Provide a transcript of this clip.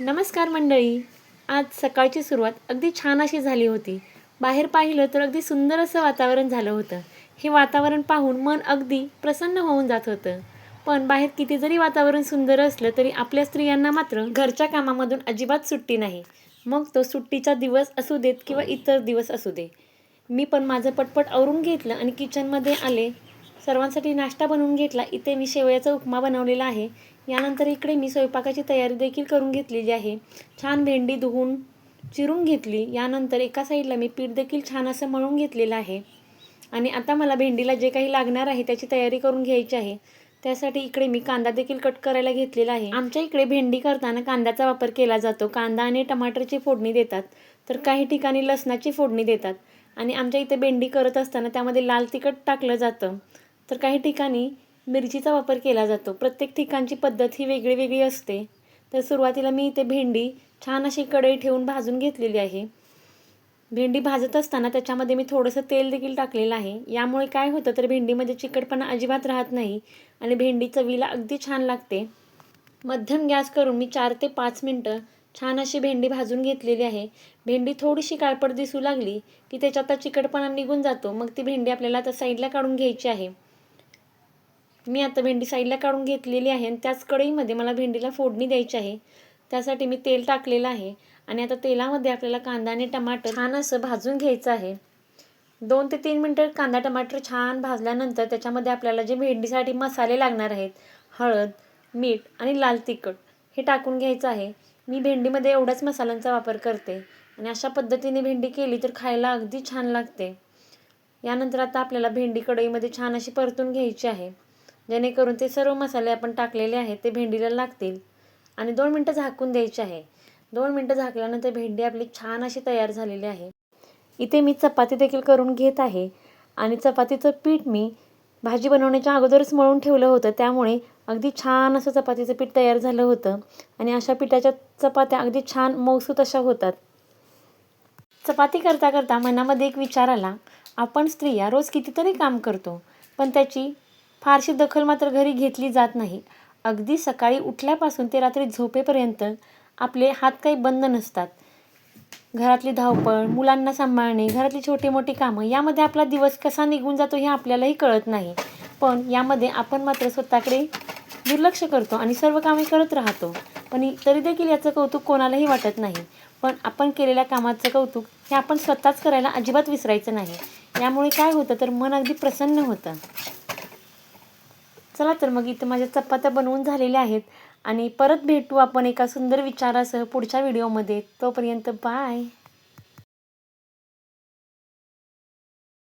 नमस्कार मंडळी. आज सकाळची सुरुवात अगदी छान अशी झाली होती. बाहेर पाहिलं तर अगदी सुंदर असं वातावरण झालं होतं. हे वातावरण पाहून मन अगदी प्रसन्न होऊन जात होतं. पण बाहेर किती जरी वातावरण सुंदर असलं तरी आपल्या स्त्रियांना मात्र घरच्या कामामधून अजिबात सुट्टी नाही. मग तो सुट्टीचा दिवस असू देत किंवा इतर दिवस असू दे. मी पण माझं पटपट आवरून घेतलं आणि किचनमध्ये आले. सर्वांसाठी नाश्ता बनवून घेतला. इथे मी शेवयाचा उपमा बनवलेला आहे. यानंतर इकडे मी स्वयंपाकाची तयारी देखील करून घेतलेली आहे. छान भेंडी धुवून चिरून घेतली. यानंतर एका साईडला मी पीठ देखील छान असं मळून घेतलेलं आहे. आणि आता मला भेंडीला जे काही लागणार आहे त्याची तयारी करून घ्यायची आहे. त्यासाठी इकडे मी कांदा देखील कट करायला घेतलेला आहे. आमच्या इकडे भेंडी करताना कांद्याचा वापर केला जातो. कांदा आणि टमाटरची फोडणी देतात, तर काही ठिकाणी लसणाची फोडणी देतात. आणि आमच्या इथे भेंडी करत असताना त्यामध्ये लाल तिखट टाकलं जातं, तर काही ठिकाणी मिरचीचा वापर केला जातो. प्रत्येक ठिकाणची पद्धत ही वेगळी वेगळी असते. तर सुरुवातीला मी इथे भेंडी छान अशी कढई ठेवून भाजून घेतलेली आहे. भेंडी भाजत असताना त्याच्यामध्ये मी थोडंसं तेल देखील टाकलेलं आहे. यामुळे काय होतं तर भेंडीमध्ये चिकटपणा अजिबात राहत नाही आणि भेंडी चवीला अगदी छान लागते. मध्यम गॅस करून मी 4 ते 5 मिनटं छान अशी भेंडी भाजून घेतलेली आहे. भेंडी थोडीशी काळपट दिसू लागली की त्याच्यात चिकटपणा निघून जातो. मग ती भेंडी आपल्याला आता साईडला काढून घ्यायची आहे. मी आता भेंडी साईडला काढून घेतलेली आहे आणि त्याच कढईमध्ये मला भेंडीला फोडणी द्यायची आहे. त्यासाठी मी तेल टाकलेलं आहे आणि आता तेलामध्ये आपल्याला कांदा आणि टमाटर छान असं भाजून घ्यायचं आहे. 2 ते 3 मिनटं कांदा टमाटर छान भाजल्यानंतर त्याच्यामध्ये आपल्याला जे भेंडीसाठी मसाले लागणार आहेत, हळद, मीठ आणि लाल तिखट हे टाकून घ्यायचं आहे. मी भेंडीमध्ये एवढ्याच मसाल्यांचा वापर करते आणि अशा पद्धतीने भेंडी केली तर खायला अगदी छान लागते. यानंतर आता आपल्याला भेंडी कढईमध्ये छान अशी परतून घ्यायची आहे, जेणेकरून ते सर्व मसाले आपण टाकलेले आहेत ते भेंडीला लागतील. आणि 2 मिनटं झाकून द्यायचे आहे. 2 मिनटं झाकल्यानंतर भेंडी आपली छान अशी तयार झालेली आहे. इथे मी चपाती देखील करून घेत आहे आणि चपातीचं पीठ मी भाजी बनवण्याच्या अगोदरच मळून ठेवलं होतं, त्यामुळे अगदी छान असं चपातीचं पीठ तयार झालं होतं आणि अशा पिठाच्या चपात्या अगदी छान मऊसूत अशा होतात. चपाती करता करता मनामध्ये एक विचार आला, आपण स्त्रिया रोज कितीतरी काम करतो, पण त्याची फारशी दखल मात्र घरी घेतली जात नाही. अगदी सकाळी उठल्यापासून ते रात्री झोपेपर्यंत आपले हात काही बंद नसतात. घरातली धावपळ, मुलांना सांभाळणे, घरातली छोटी मोठी कामं, यामध्ये आपला दिवस कसा निघून जातो हे आपल्यालाही कळत नाही. पण यामध्ये आपण मात्र स्वतःकडे दुर्लक्ष करतो आणि सर्व कामे करत राहतो. पण तरी देखील याचं कौतुक कोणालाही वाटत नाही. पण आपण केलेल्या कामाचं कौतुक हे आपण स्वतःच करायला अजिबात विसरायचं नाही. यामुळे काय होतं तर मन अगदी प्रसन्न होतं. चला तर मग इथं माझ्या चपात्या बनवून झालेल्या आहेत आणि परत भेटू आपण एका सुंदर विचारासह पुढच्या व्हिडिओमध्ये. तोपर्यंत बाय.